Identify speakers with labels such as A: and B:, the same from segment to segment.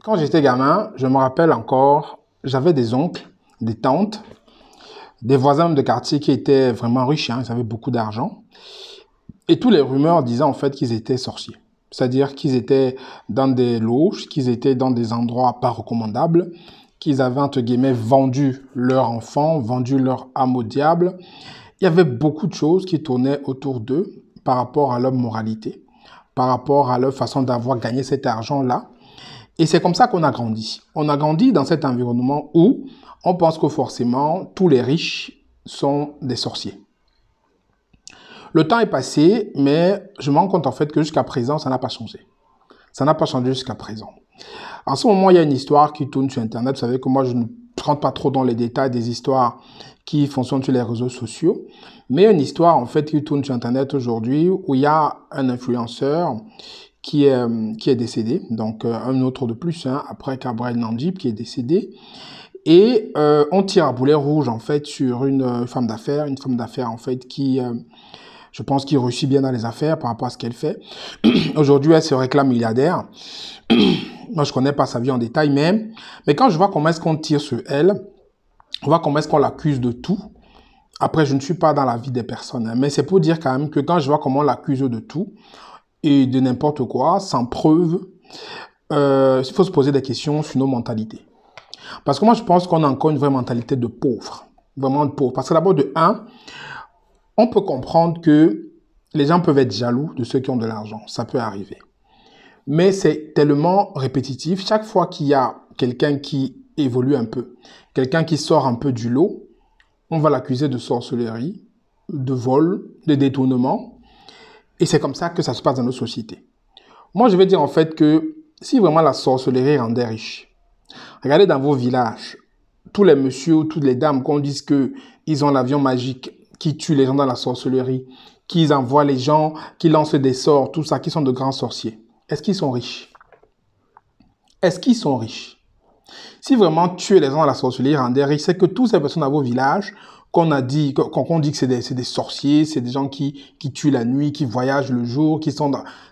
A: Quand j'étais gamin, je me rappelle encore, j'avais des oncles, des tantes, des voisins de quartier qui étaient vraiment riches, hein, ils avaient beaucoup d'argent. Et tous les rumeurs disaient en fait qu'ils étaient sorciers. C'est-à-dire qu'ils étaient dans des loges, qu'ils étaient dans des endroits pas recommandables, qu'ils avaient, entre guillemets, vendu leur enfant, vendu leur âme au diable. Il y avait beaucoup de choses qui tournaient autour d'eux par rapport à leur moralité, par rapport à leur façon d'avoir gagné cet argent-là. Et c'est comme ça qu'on a grandi. On a grandi dans cet environnement où on pense que forcément tous les riches sont des sorciers. Le temps est passé, mais je me rends compte en fait que jusqu'à présent, ça n'a pas changé. Ça n'a pas changé jusqu'à présent. En ce moment, il y a une histoire qui tourne sur Internet. Vous savez que moi, je ne rentre pas trop dans les détails des histoires qui fonctionnent sur les réseaux sociaux. Mais il y a une histoire en fait qui tourne sur Internet aujourd'hui où il y a un influenceur qui est décédé. Donc, un autre de plus, hein, après Gabriel Nandib qui est décédé. Et on tire à boulet rouge en fait sur une femme d'affaires en fait qui... je pense qu'il réussit bien dans les affaires par rapport à ce qu'elle fait. Aujourd'hui, elle se réclame milliardaire. Moi, je connais pas sa vie en détail, mais quand je vois comment est-ce qu'on tire sur elle, on voit comment est-ce qu'on l'accuse de tout. Après, je ne suis pas dans la vie des personnes, hein, mais c'est pour dire quand même que quand je vois comment on l'accuse de tout et de n'importe quoi, sans preuve, il faut se poser des questions sur nos mentalités. Parce que moi, je pense qu'on a encore une vraie mentalité de pauvre. Vraiment de pauvre. Parce que d'abord, de un, on peut comprendre que les gens peuvent être jaloux de ceux qui ont de l'argent. Ça peut arriver. Mais c'est tellement répétitif. Chaque fois qu'il y a quelqu'un qui évolue un peu, quelqu'un qui sort un peu du lot, on va l'accuser de sorcellerie, de vol, de détournement. Et c'est comme ça que ça se passe dans nos sociétés. Moi, je vais dire en fait que si vraiment la sorcellerie rendait riche, regardez dans vos villages, tous les messieurs ou toutes les dames qu'on dise qu'ils ont l'avion magique, qui tuent les gens dans la sorcellerie, qui envoient les gens, qui lancent des sorts, tout ça, qui sont de grands sorciers. Est-ce qu'ils sont riches? Est-ce qu'ils sont riches? Si vraiment tuer les gens dans la sorcellerie rendait riche, c'est que toutes ces personnes dans vos villages, qu'on dit que c'est des sorciers, c'est des gens qui tuent la nuit, qui voyagent le jour,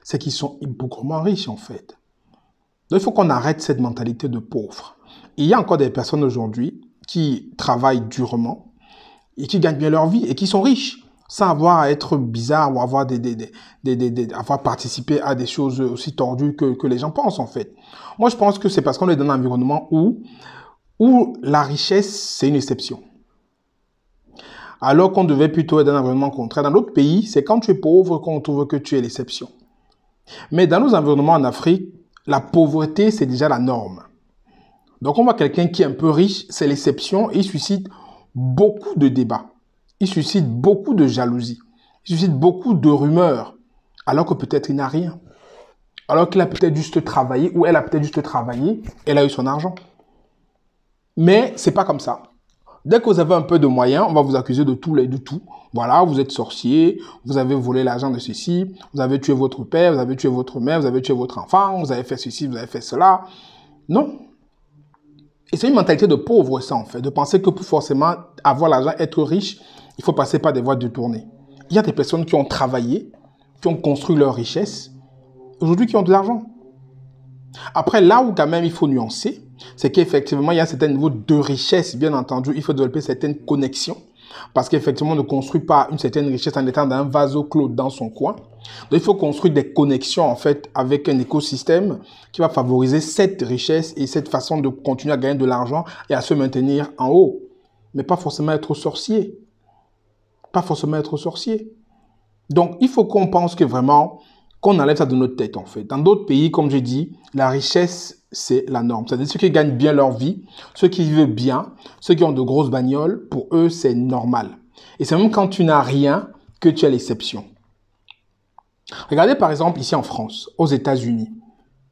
A: c'est qu'ils sont beaucoup moins riches en fait. Donc il faut qu'on arrête cette mentalité de pauvre. Et il y a encore des personnes aujourd'hui qui travaillent durement, et qui gagnent bien leur vie et qui sont riches sans avoir à être bizarre ou avoir avoir participé à des choses aussi tordues que les gens pensent en fait. Moi, je pense que c'est parce qu'on est dans un environnement où la richesse, c'est une exception. Alors qu'on devait plutôt être dans un environnement contraire. Dans d'autres pays, c'est quand tu es pauvre qu'on trouve que tu es l'exception. Mais dans nos environnements en Afrique, la pauvreté, c'est déjà la norme. Donc, on voit quelqu'un qui est un peu riche, c'est l'exception et il suscite beaucoup de débats. Il suscite beaucoup de jalousie. Il suscite beaucoup de rumeurs. Alors que peut-être il n'a rien. Alors qu'il a peut-être juste travaillé ou elle a peut-être juste travaillé. Elle a eu son argent. Mais c'est pas comme ça. Dès que vous avez un peu de moyens, on va vous accuser de tout. Voilà, vous êtes sorcier, vous avez volé l'argent de ceci, vous avez tué votre père, vous avez tué votre mère, vous avez tué votre enfant, vous avez fait ceci, vous avez fait cela. Non. Et c'est une mentalité de pauvre, ça, en fait, de penser que pour forcément avoir l'argent, être riche, il faut passer par des voies détournées. Il y a des personnes qui ont travaillé, qui ont construit leur richesse, aujourd'hui qui ont de l'argent. Après, là où quand même il faut nuancer, c'est qu'effectivement, il y a un certain niveau de richesse, bien entendu, il faut développer certaines connexions, parce qu'effectivement, on ne construit pas une certaine richesse en étant dans un vase clos dans son coin. Donc, il faut construire des connexions, en fait, avec un écosystème qui va favoriser cette richesse et cette façon de continuer à gagner de l'argent et à se maintenir en haut. Mais pas forcément être sorcier. Pas forcément être sorcier. Donc, il faut qu'on pense que vraiment, qu'on enlève ça de notre tête, en fait. Dans d'autres pays, comme je dis, la richesse, c'est la norme. C'est-à-dire ceux qui gagnent bien leur vie, ceux qui vivent bien, ceux qui ont de grosses bagnoles, pour eux, c'est normal. Et c'est même quand tu n'as rien que tu as l'exception. Regardez par exemple ici en France, aux États-Unis,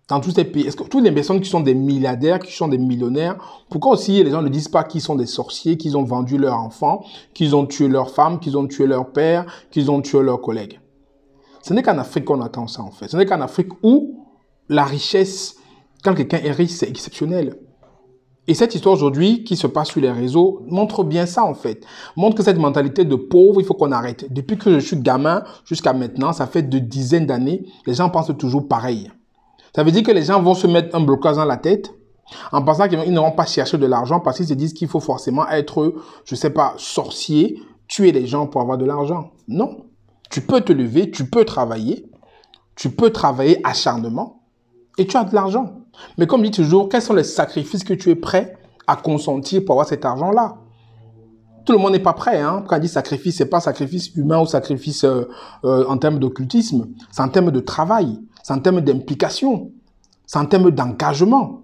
A: dans tous ces pays, est-ce que toutes les personnes qui sont des milliardaires, qui sont des millionnaires, pourquoi aussi les gens ne disent pas qu'ils sont des sorciers, qu'ils ont vendu leurs enfants, qu'ils ont tué leurs femmes, qu'ils ont tué leur père, qu'ils ont tué leurs collègues? Ce n'est qu'en Afrique qu'on attend ça en fait. Ce n'est qu'en Afrique où la richesse, quand quelqu'un est riche, c'est exceptionnel. Et cette histoire aujourd'hui qui se passe sur les réseaux montre bien ça en fait. Montre que cette mentalité de pauvre, il faut qu'on arrête. Depuis que je suis gamin jusqu'à maintenant, ça fait de dizaines d'années, les gens pensent toujours pareil. Ça veut dire que les gens vont se mettre un blocage dans la tête en pensant qu'ils n'auront pas cherché de l'argent parce qu'ils se disent qu'il faut forcément être, je ne sais pas, sorcier, tuer les gens pour avoir de l'argent. Non. Tu peux te lever, tu peux travailler acharnement et tu as de l'argent. Mais comme je dis toujours, quels sont les sacrifices que tu es prêt à consentir pour avoir cet argent-là? Tout le monde n'est pas prêt. Hein. Quand on dit sacrifice, ce n'est pas sacrifice humain ou sacrifice en termes d'occultisme. C'est en termes de travail, c'est en termes d'implication, c'est en termes d'engagement.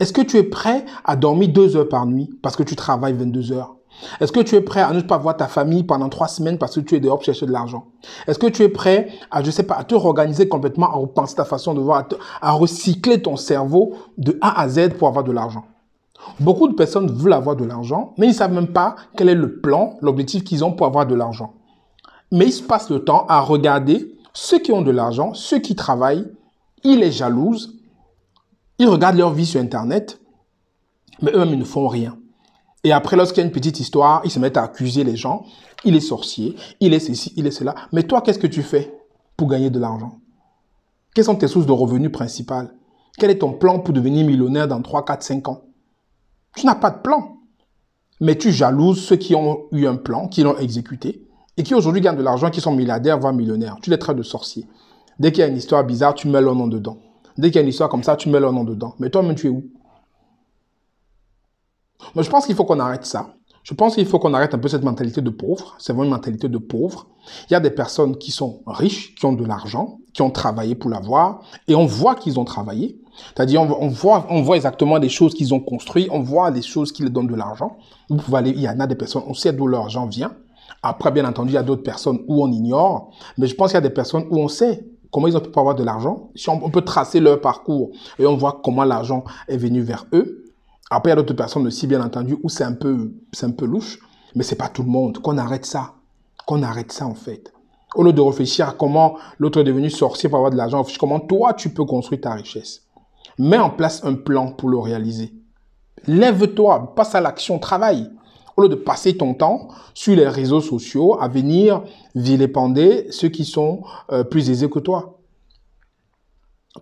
A: Est-ce que tu es prêt à dormir 2 heures par nuit parce que tu travailles 22 heures? Est-ce que tu es prêt à ne pas voir ta famille pendant 3 semaines parce que tu es dehors pour chercher de l'argent? Est-ce que tu es prêt à, je sais pas, à te réorganiser complètement, à repenser ta façon de voir, à recycler ton cerveau de A à Z pour avoir de l'argent? Beaucoup de personnes veulent avoir de l'argent, mais ils ne savent même pas quel est le plan, l'objectif qu'ils ont pour avoir de l'argent. Mais ils se passent le temps à regarder ceux qui ont de l'argent, ceux qui travaillent, ils les jalousent, ils regardent leur vie sur Internet, mais eux-mêmes, ils ne font rien. Et après, lorsqu'il y a une petite histoire, ils se mettent à accuser les gens. Il est sorcier, il est ceci, il est cela. Mais toi, qu'est-ce que tu fais pour gagner de l'argent? Quelles sont tes sources de revenus principales? Quel est ton plan pour devenir millionnaire dans 3, 4, 5 ans? Tu n'as pas de plan. Mais tu jalouses ceux qui ont eu un plan, qui l'ont exécuté, et qui aujourd'hui gagnent de l'argent, qui sont milliardaires, voire millionnaires. Tu les traites de sorciers. Dès qu'il y a une histoire bizarre, tu mets leur nom dedans. Dès qu'il y a une histoire comme ça, tu mets leur nom dedans. Mais toi-même, tu es où? Mais je pense qu'il faut qu'on arrête ça. Je pense qu'il faut qu'on arrête un peu cette mentalité de pauvre. C'est vraiment une mentalité de pauvre. Il y a des personnes qui sont riches, qui ont de l'argent, qui ont travaillé pour l'avoir, et on voit qu'ils ont travaillé. C'est-à-dire, on voit exactement des choses qu'ils ont construites, on voit des choses qui leur donnent de l'argent. Vous pouvez aller, il y en a des personnes, on sait d'où l'argent vient. Après, bien entendu, il y a d'autres personnes où on ignore. Mais je pense qu'il y a des personnes où on sait comment ils ont pu avoir de l'argent. Si on peut tracer leur parcours et on voit comment l'argent est venu vers eux. Après, il y a d'autres personnes aussi, bien entendu, où c'est un peu louche, mais c'est pas tout le monde. Qu'on arrête ça. Qu'on arrête ça, en fait. Au lieu de réfléchir à comment l'autre est devenu sorcier pour avoir de l'argent, comment toi, tu peux construire ta richesse. Mets en place un plan pour le réaliser. Lève-toi, passe à l'action, travaille. Au lieu de passer ton temps sur les réseaux sociaux à venir vilipender ceux qui sont plus aisés que toi.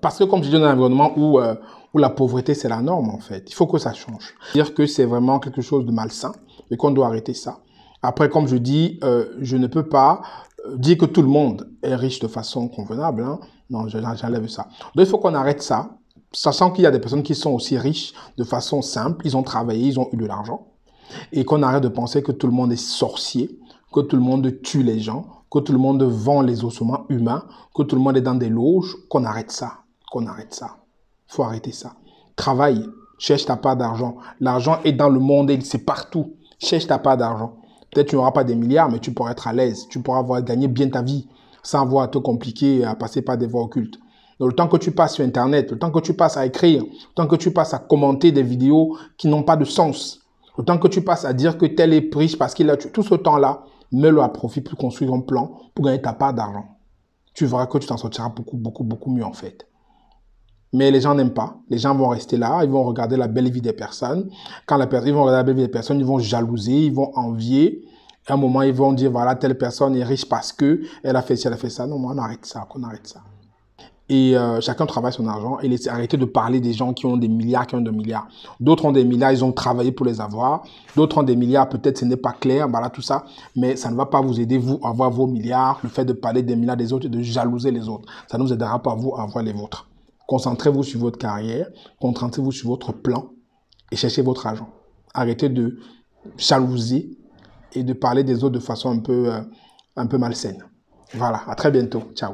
A: Parce que comme je dis, dans un environnement où la pauvreté, c'est la norme, en fait. Il faut que ça change. Dire que c'est vraiment quelque chose de malsain et qu'on doit arrêter ça. Après, comme je dis, je ne peux pas dire que tout le monde est riche de façon convenable. Hein. Non, j'enlève ça. Donc, il faut qu'on arrête ça, sachant qu'il y a des personnes qui sont aussi riches de façon simple. Ils ont travaillé, ils ont eu de l'argent. Et qu'on arrête de penser que tout le monde est sorcier, que tout le monde tue les gens, que tout le monde vend les ossements humains, que tout le monde est dans des loges, qu'on arrête ça. Qu'on arrête ça. Il faut arrêter ça. Travaille, cherche ta part d'argent. L'argent est dans le monde, c'est partout. Cherche ta part d'argent. Peut-être tu n'auras pas des milliards, mais tu pourras être à l'aise. Tu pourras gagner bien ta vie sans avoir à te compliquer, à passer par des voies occultes. Donc, le temps que tu passes sur Internet, le temps que tu passes à écrire, le temps que tu passes à commenter des vidéos qui n'ont pas de sens, le temps que tu passes à dire que tel est riche parce qu'il a tué, tout ce temps-là, mets-le à profit pour construire un plan pour gagner ta part d'argent. Tu verras que tu t'en sortiras beaucoup mieux en fait. Mais les gens n'aiment pas. Les gens vont rester là, ils vont regarder la belle vie des personnes. Quand ils vont regarder la belle vie des personnes, ils vont jalouser, ils vont envier. À un moment, ils vont dire, voilà, telle personne est riche parce que elle a fait ci, elle a fait ça. Non, on arrête ça, qu'on arrête ça. Et chacun travaille son argent et arrêtez de parler des gens qui ont des milliards, qui ont 2 milliards. D'autres ont des milliards, ils ont travaillé pour les avoir. D'autres ont des milliards, peut-être ce n'est pas clair, voilà tout ça. Mais ça ne va pas vous aider, vous, à avoir vos milliards. Le fait de parler des milliards des autres et de jalouser les autres, ça ne vous aidera pas, vous, à avoir les vôtres. Concentrez-vous sur votre carrière, concentrez-vous sur votre plan et cherchez votre argent. Arrêtez de jalouser et de parler des autres de façon un peu malsaine. Voilà, à très bientôt. Ciao.